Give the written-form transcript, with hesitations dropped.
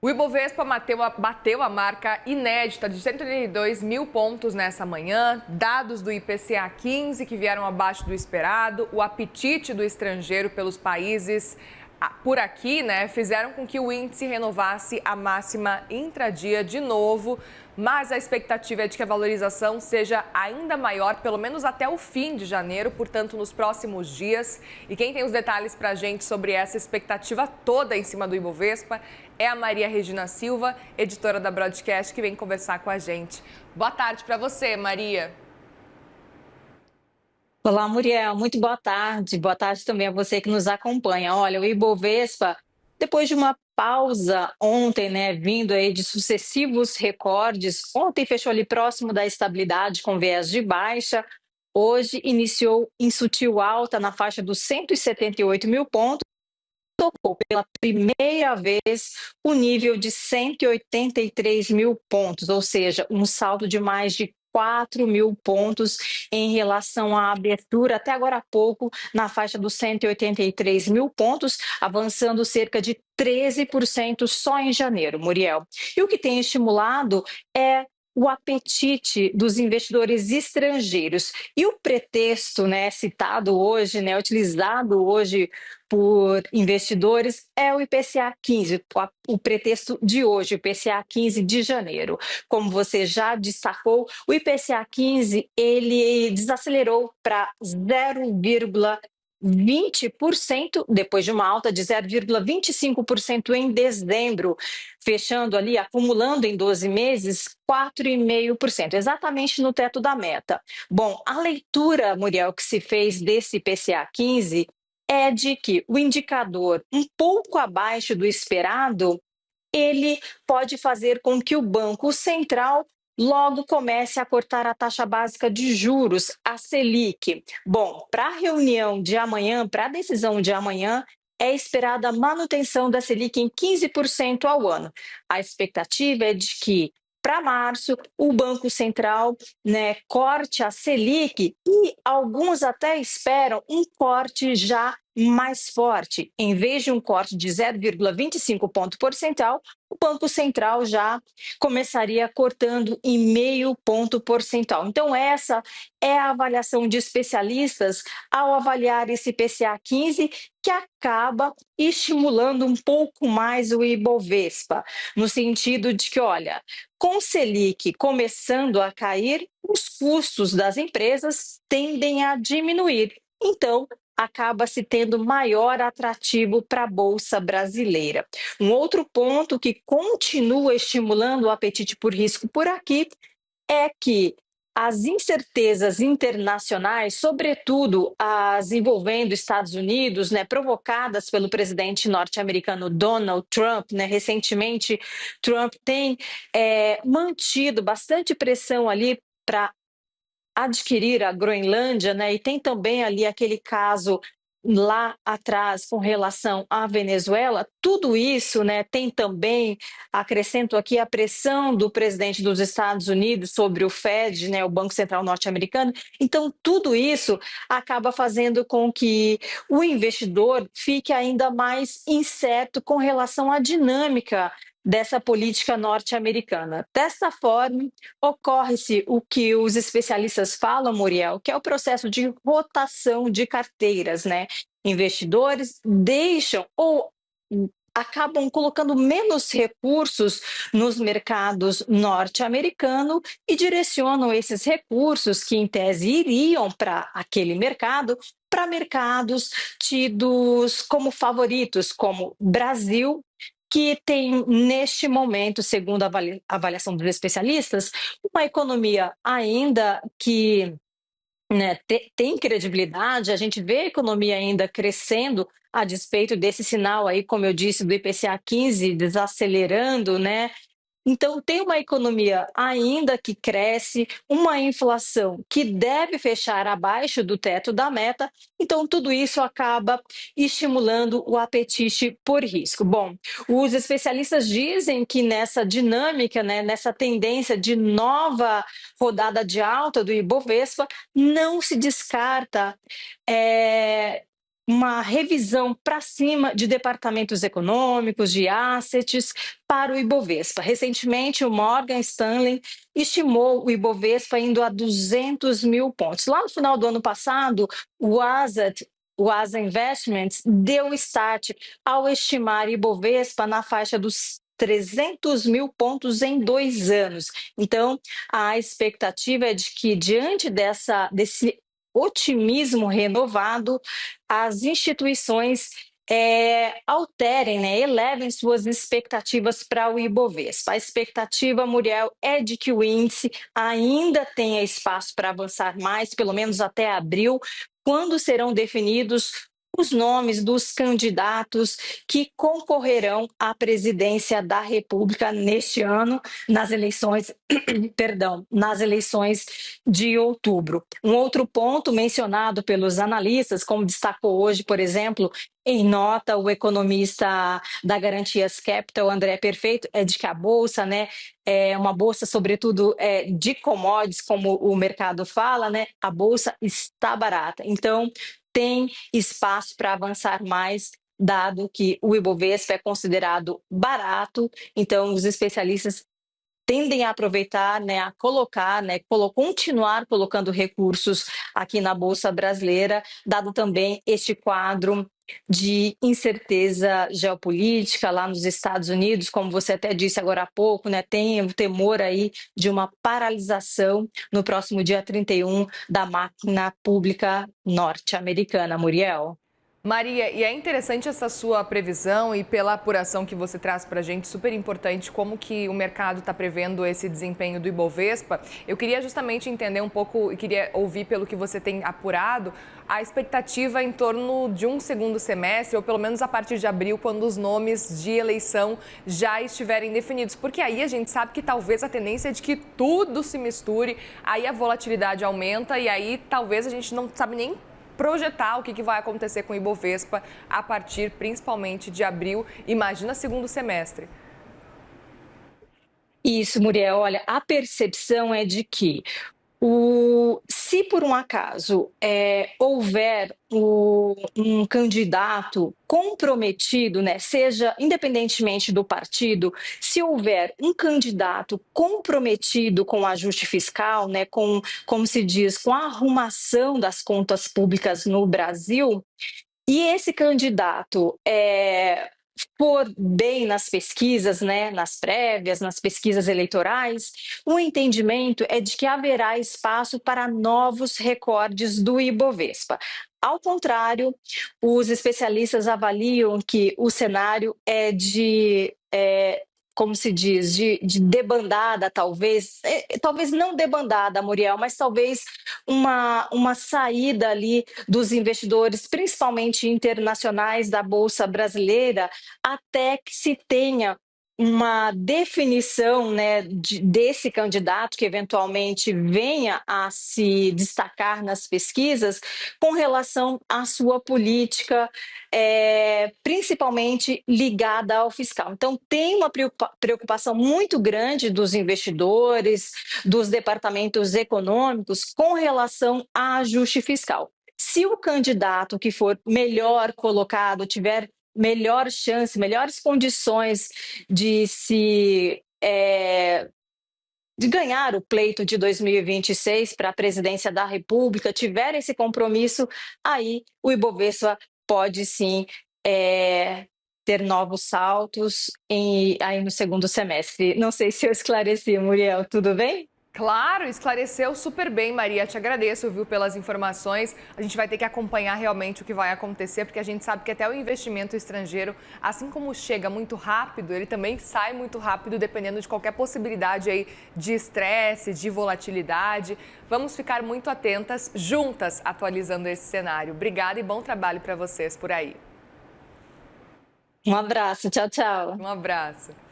O Ibovespa bateu a marca inédita de 182 mil pontos nessa manhã. Dados do IPCA 15 que vieram abaixo do esperado, o apetite do estrangeiro pelos países por aqui, fizeram com que o índice renovasse a máxima intradia de novo. Mas a expectativa é de que a valorização seja ainda maior, pelo menos até o fim de janeiro, portanto, nos próximos dias. E quem tem os detalhes para a gente sobre essa expectativa toda em cima do Ibovespa é a Maria Regina Silva, editora da Broadcast, que vem conversar com a gente. Boa tarde para você, Maria. Olá, Muriel, muito boa tarde. Boa tarde também a você que nos acompanha. Olha, o Ibovespa, depois de uma pausa ontem, vindo aí de sucessivos recordes, ontem fechou ali próximo da estabilidade com viés de baixa, hoje iniciou em sutil alta na faixa dos 178 mil pontos, tocou pela primeira vez o nível de 183 mil pontos, ou seja, um saldo de mais de 4 mil pontos em relação à abertura até agora há pouco na faixa dos 183 mil pontos, avançando cerca de 13% só em janeiro, Muriel. E o que tem estimulado é o apetite dos investidores estrangeiros. E o pretexto, citado hoje, utilizado hoje por investidores, é o IPCA 15, o pretexto de hoje, o IPCA 15 de janeiro. Como você já destacou, o IPCA 15 ele desacelerou para 0,20%, depois de uma alta de 0,25% em dezembro, fechando ali, acumulando em 12 meses, 4,5%, exatamente no teto da meta. Bom, a leitura, Muriel, que se fez desse IPCA 15 é de que o indicador um pouco abaixo do esperado, ele pode fazer com que o Banco Central logo comece a cortar a taxa básica de juros, a Selic. Bom, para a reunião de amanhã, para a decisão de amanhã, é esperada a manutenção da Selic em 15% ao ano. A expectativa é de que, para março, o Banco Central corte a Selic e alguns até esperam um corte já mais forte. Em vez de um corte de 0,25 ponto percentual, o Banco Central já começaria cortando em meio ponto percentual. Então, essa é a avaliação de especialistas ao avaliar esse IPCA 15, que acaba estimulando um pouco mais o Ibovespa, no sentido de que, olha, com Selic começando a cair, os custos das empresas tendem a diminuir. Então, acaba-se tendo maior atrativo para a Bolsa Brasileira. Um outro ponto que continua estimulando o apetite por risco por aqui é que as incertezas internacionais, sobretudo as envolvendo Estados Unidos, provocadas pelo presidente norte-americano Donald Trump, recentemente Trump tem mantido bastante pressão ali para adquirir a Groenlândia, e tem também ali aquele caso lá atrás com relação à Venezuela. Tudo isso, tem também, acrescento aqui, a pressão do presidente dos Estados Unidos sobre o Fed, o Banco Central norte-americano. Então, tudo isso acaba fazendo com que o investidor fique ainda mais incerto com relação à dinâmica dessa política norte-americana. Dessa forma, ocorre-se o que os especialistas falam, Muriel, que é o processo de rotação de carteiras, Investidores deixam ou acabam colocando menos recursos nos mercados norte-americanos e direcionam esses recursos que, em tese, iriam para aquele mercado, para mercados tidos como favoritos, como Brasil, que tem, neste momento, segundo a avaliação dos especialistas, uma economia ainda que tem credibilidade. A gente vê a economia ainda crescendo a despeito desse sinal aí, como eu disse, do IPCA 15 desacelerando, Então, tem uma economia ainda que cresce, uma inflação que deve fechar abaixo do teto da meta, então tudo isso acaba estimulando o apetite por risco. Bom, os especialistas dizem que nessa dinâmica, nessa tendência de nova rodada de alta do Ibovespa, não se descarta uma revisão para cima de departamentos econômicos, de assets, para o Ibovespa. Recentemente, o Morgan Stanley estimou o Ibovespa indo a 200 mil pontos. Lá no final do ano passado, o Asa Investments deu start ao estimar Ibovespa na faixa dos 300 mil pontos em 2 anos. Então, a expectativa é de que, diante desse otimismo renovado, as instituições alterem, né, elevem suas expectativas para o Ibovespa. A expectativa, Muriel, é de que o índice ainda tenha espaço para avançar mais, pelo menos até abril, quando serão definidos os nomes dos candidatos que concorrerão à presidência da República neste ano, nas eleições, nas eleições de outubro. Um outro ponto mencionado pelos analistas, como destacou hoje, por exemplo, em nota, o economista da Garantias Capital, André Perfeito, é de que a bolsa, né, é uma bolsa, sobretudo, de commodities, como o mercado fala, né, a bolsa está barata. Então, tem espaço para avançar mais, dado que o Ibovespa é considerado barato. Então, os especialistas tendem a aproveitar, né, a colocar, né, continuar colocando recursos aqui na Bolsa Brasileira, dado também este quadro de incerteza geopolítica lá nos Estados Unidos, como você até disse agora há pouco, né, tem o temor aí de uma paralisação no próximo dia 31 da máquina pública norte-americana, Muriel. Maria, e é interessante essa sua previsão e pela apuração que você traz para a gente, super importante, como que o mercado está prevendo esse desempenho do Ibovespa. Eu queria justamente entender um pouco e queria ouvir pelo que você tem apurado, a expectativa em torno de um segundo semestre, ou pelo menos a partir de abril, quando os nomes de eleição já estiverem definidos. Porque aí a gente sabe que talvez a tendência é de que tudo se misture, aí a volatilidade aumenta e aí talvez a gente não sabe nem projetar o que vai acontecer com o Ibovespa a partir, principalmente, de abril. Imagina segundo semestre. Isso, Muriel. Olha, a percepção é de que se por um acaso houver um candidato comprometido, né, seja independentemente do partido, se houver um candidato comprometido com o ajuste fiscal, né, como se diz, com a arrumação das contas públicas no Brasil, e esse candidato for bem nas pesquisas, né, nas prévias, nas pesquisas eleitorais, o entendimento é de que haverá espaço para novos recordes do Ibovespa. Ao contrário, os especialistas avaliam que o cenário é como se diz, de debandada, talvez não debandada, Muriel, mas talvez uma saída ali dos investidores, principalmente internacionais, da Bolsa Brasileira, até que se tenha uma definição, né, desse candidato que eventualmente venha a se destacar nas pesquisas com relação à sua política, principalmente ligada ao fiscal. Então, tem uma preocupação muito grande dos investidores, dos departamentos econômicos com relação a ajuste fiscal. Se o candidato que for melhor colocado tiver melhor chance, melhores condições de de ganhar o pleito de 2026 para a presidência da República, tiver esse compromisso, aí o Ibovespa pode sim ter novos saltos aí no segundo semestre. Não sei se eu esclareci, Muriel, tudo bem? Claro, esclareceu super bem, Maria. Te agradeço, viu, pelas informações. A gente vai ter que acompanhar realmente o que vai acontecer, porque a gente sabe que até o investimento estrangeiro, assim como chega muito rápido, ele também sai muito rápido, dependendo de qualquer possibilidade aí de estresse, de volatilidade. Vamos ficar muito atentas, juntas, atualizando esse cenário. Obrigada e bom trabalho para vocês por aí. Um abraço, tchau, tchau. Um abraço.